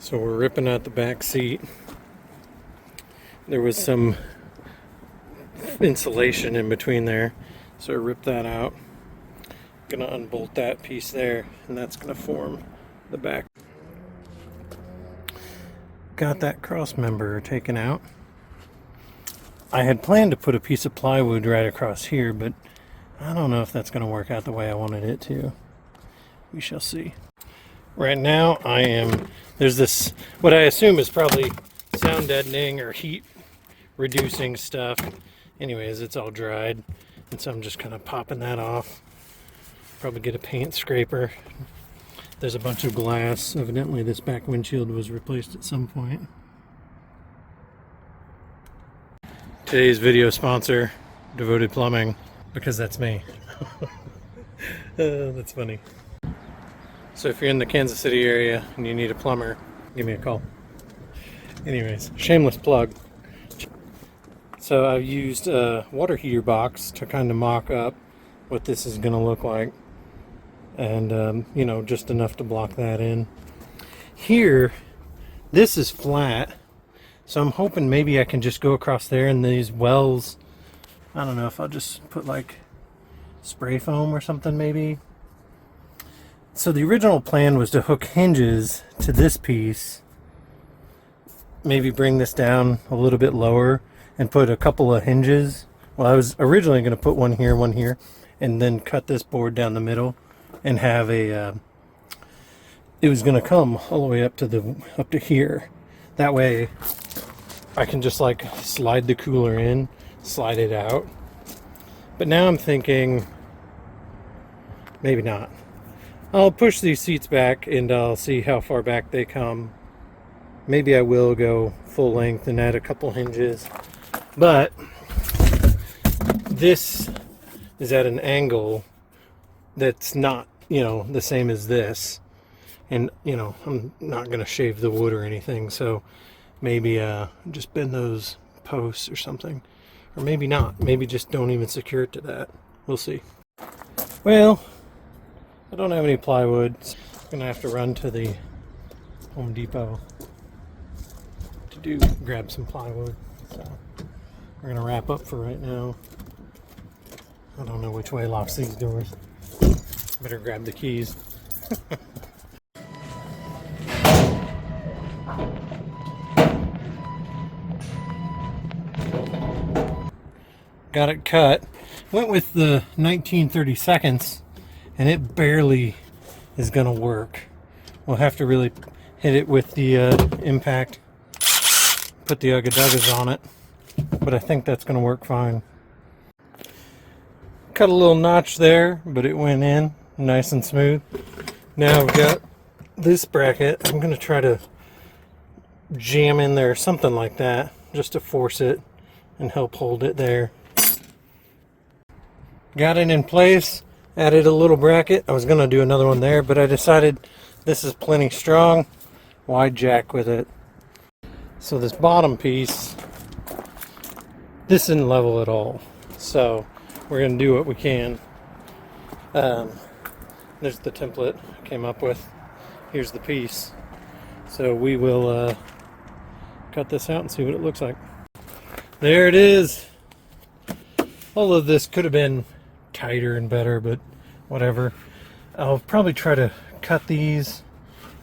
So we're ripping out the back seat. There was some insulation in between there, so I ripped that out. Gonna unbolt that piece there, and that's gonna form the back. Got that cross member taken out. I had planned to put a piece of plywood right across here, but I don't know if that's gonna work out the way I wanted it to. We shall see. Right now there's this, what I assume is probably sound deadening or heat reducing stuff. Anyways, it's all dried, and so I'm just kind of popping that off. Probably get a paint scraper. There's a bunch of glass. Evidently this back windshield was replaced at some point. Today's video sponsor, Devoted Plumbing, because that's me. That's funny. So if you're in the Kansas City area and you need a plumber, give me a call. Anyways, shameless plug. So I've used a water heater box to kind of mock up what this is going to look like. And, you know, just enough to block that in. Here, this is flat. So I'm hoping maybe I can just go across there and these wells, I don't know if I'll just put like spray foam or something maybe. So the original plan was to hook hinges to this piece, maybe bring this down a little bit lower and put a couple of hinges. Well, I was originally going to put one here, and then cut this board down the middle and have a, it was going to come all the way up to here. That way I can just like slide the cooler in, slide it out. But now I'm thinking, maybe not. I'll push these seats back and I'll see how far back they come. Maybe I will go full length and add a couple hinges. But this is at an angle that's not, you know, the same as this. And, you know, I'm not going to shave the wood or anything. So maybe just bend those posts or something. Or maybe not. Maybe just don't even secure it to that. We'll see. Well, I don't have any plywood. I'm going to have to run to the Home Depot to grab some plywood. So we're going to wrap up for right now. I don't know which way locks these doors. Better grab the keys. Got it cut. Went with the 1932nds, and it barely is gonna work. We'll have to really hit it with the impact, put the ugga-duggas on it, but I think that's gonna work fine. Cut a little notch there, but it went in nice and smooth. Now I've got this bracket. I'm gonna try to jam in there something like that, just to force it and help hold it there. Got it in place, added a little bracket. I was gonna do another one there, but I decided this is plenty strong. Why jack with it? So this bottom piece, this isn't level at all. So we're gonna do what we can. There's the template I came up with. Here's the piece. So we will cut this out and see what it looks like. There it is. All of this could have been tighter and better, but whatever. I'll probably try to cut these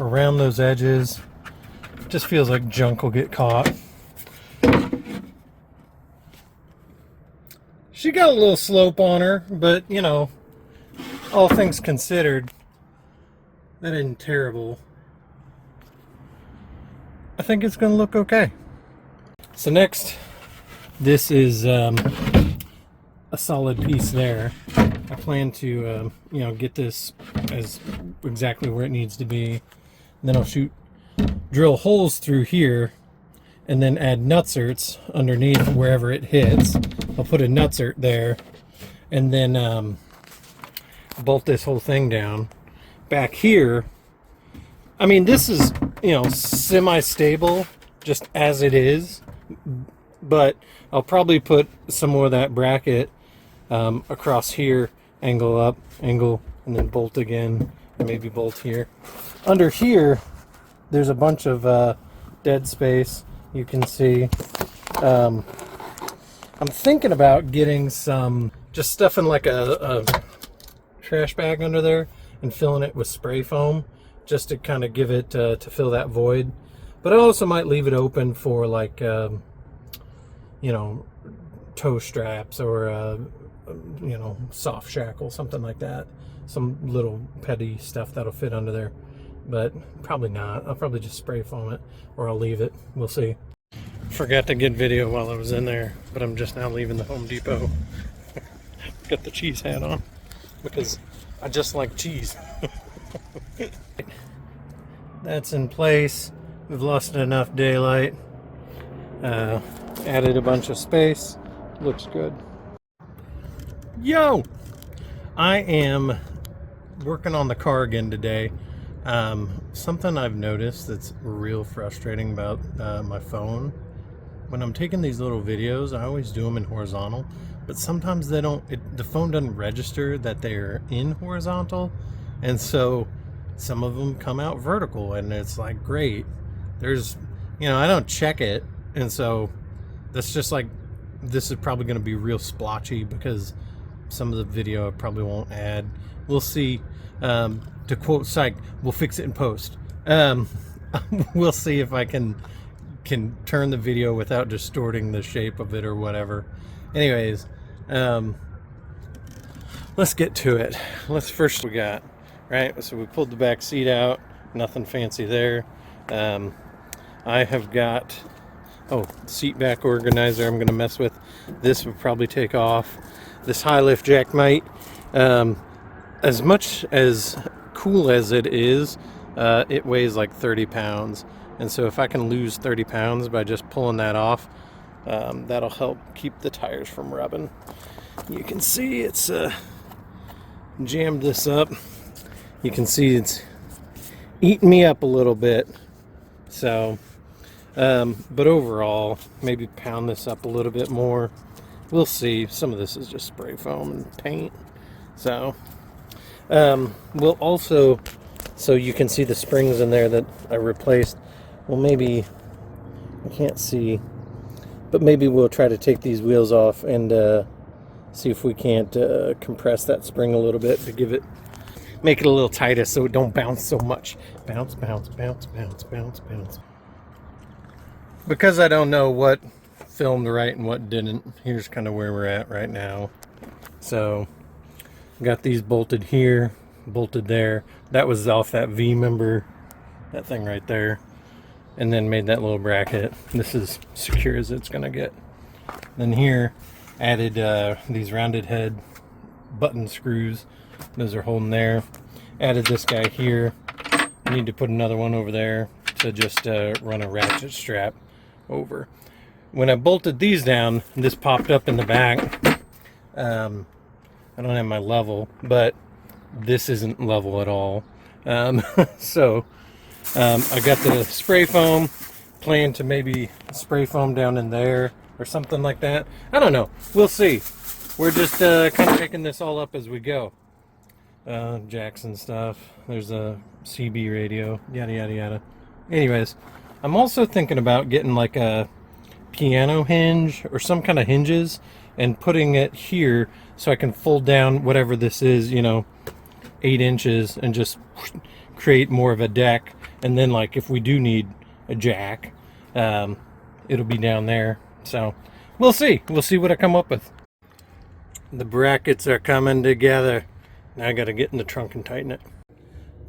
around those edges. Just feels like junk will get caught. She got a little slope on her, but you know, all things considered, that isn't terrible. I think it's gonna look okay. So next, this is a solid piece there. I plan to you know, get this as exactly where it needs to be. Then I'll drill holes through here and then add nutserts underneath wherever it hits. I'll put a nutsert there and then bolt this whole thing down. Back here, I mean, this is, you know, semi-stable just as it is, but I'll probably put some more of that bracket across here, angle up, angle, and then bolt again, and maybe bolt here. Under here, there's a bunch of dead space. You can see. I'm thinking about getting some, just stuffing like a trash bag under there and filling it with spray foam, just to kind of give it to fill that void. But I also might leave it open for like you know, toe straps or you know, soft shackle, something like that. Some little petty stuff that'll fit under there, but probably not. I'll probably just spray foam it, or I'll leave it. We'll see. Forgot to get video while I was in there, but I'm just now leaving the Home Depot. Got the cheese hat on because I just like cheese. That's in place. We've lost enough daylight. Added a bunch of space. Looks good. Yo! I am working on the car again today. Something I've noticed that's real frustrating about my phone. When I'm taking these little videos, I always do them in horizontal, but sometimes they don't, the phone doesn't register that they're in horizontal, and so some of them come out vertical, and it's like, great. There's, you know, I don't check it, and so that's just like, this is probably going to be real splotchy because some of the video I probably won't add. We'll see. To quote Psych, we'll fix it in post. We'll see if I can turn the video without distorting the shape of it or whatever. Anyways, let's get to it. Let's first we got, right? So we pulled the back seat out. Nothing fancy there. I have got, seat back organizer I'm going to mess with. This would probably take off. This high lift jack might. As much as cool as it is, it weighs like 30 pounds. And so if I can lose 30 pounds by just pulling that off, that'll help keep the tires from rubbing. You can see it's jammed this up. You can see it's eating me up a little bit. So, but overall, maybe pound this up a little bit more. We'll see. Some of this is just spray foam and paint. So, we'll also, so you can see the springs in there that I replaced. Well, maybe, I can't see, but maybe we'll try to take these wheels off and see if we can't compress that spring a little bit to give it, make it a little tighter so it don't bounce so much. Bounce, bounce, bounce, bounce, bounce, bounce. Because I don't know what filmed right and what didn't, here's kind of where we're at right now. So, got these bolted here, bolted there. That was off that V member, that thing right there. And then made that little bracket. This is secure as it's gonna get. Then here, added these rounded head button screws. Those are holding there. Added this guy here. I need to put another one over there to just run a ratchet strap over. When I bolted these down, this popped up in the back. I don't have my level, but this isn't level at all. So I got the spray foam, plan to maybe spray foam down in there or something like that. I don't know. We'll see. We're just kind of picking this all up as we go. Jackson stuff. There's a CB radio, yada yada yada. Anyways, I'm also thinking about getting like a piano hinge or some kind of hinges and putting it here so I can fold down whatever this is, you know, 8 inches, and just create more of a deck. And then, like, if we do need a jack, it'll be down there. So we'll see. We'll see what I come up with. The brackets are coming together. Now I got to get in the trunk and tighten it.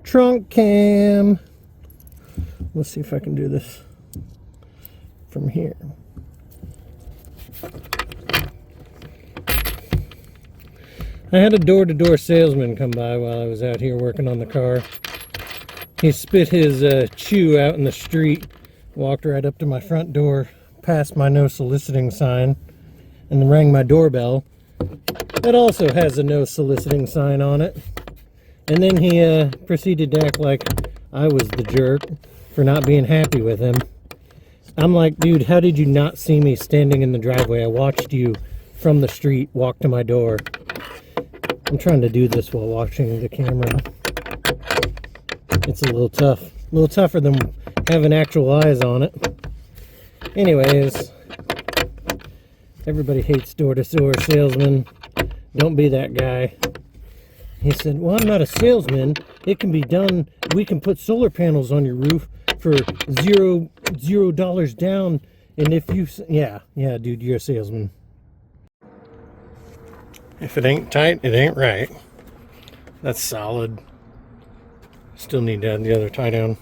Trunk cam. Let's see if I can do this from here. I had a door-to-door salesman come by while I was out here working on the car. He spit his chew out in the street, walked right up to my front door, passed my no soliciting sign, and rang my doorbell. That also has a no soliciting sign on it. And then he proceeded to act like I was the jerk for not being happy with him. I'm like, dude, how did you not see me standing in the driveway? I watched you from the street walk to my door. I'm trying to do this while watching the camera. It's a little tough. A little tougher than having actual eyes on it. Anyways, everybody hates door-to-door salesmen. Don't be that guy. He said, well, I'm not a salesman. It can be done. We can put solar panels on your roof for $0 down. And if you, yeah, dude, you're a salesman. If it ain't tight, it ain't right. That's solid. Still need to add the other tie down.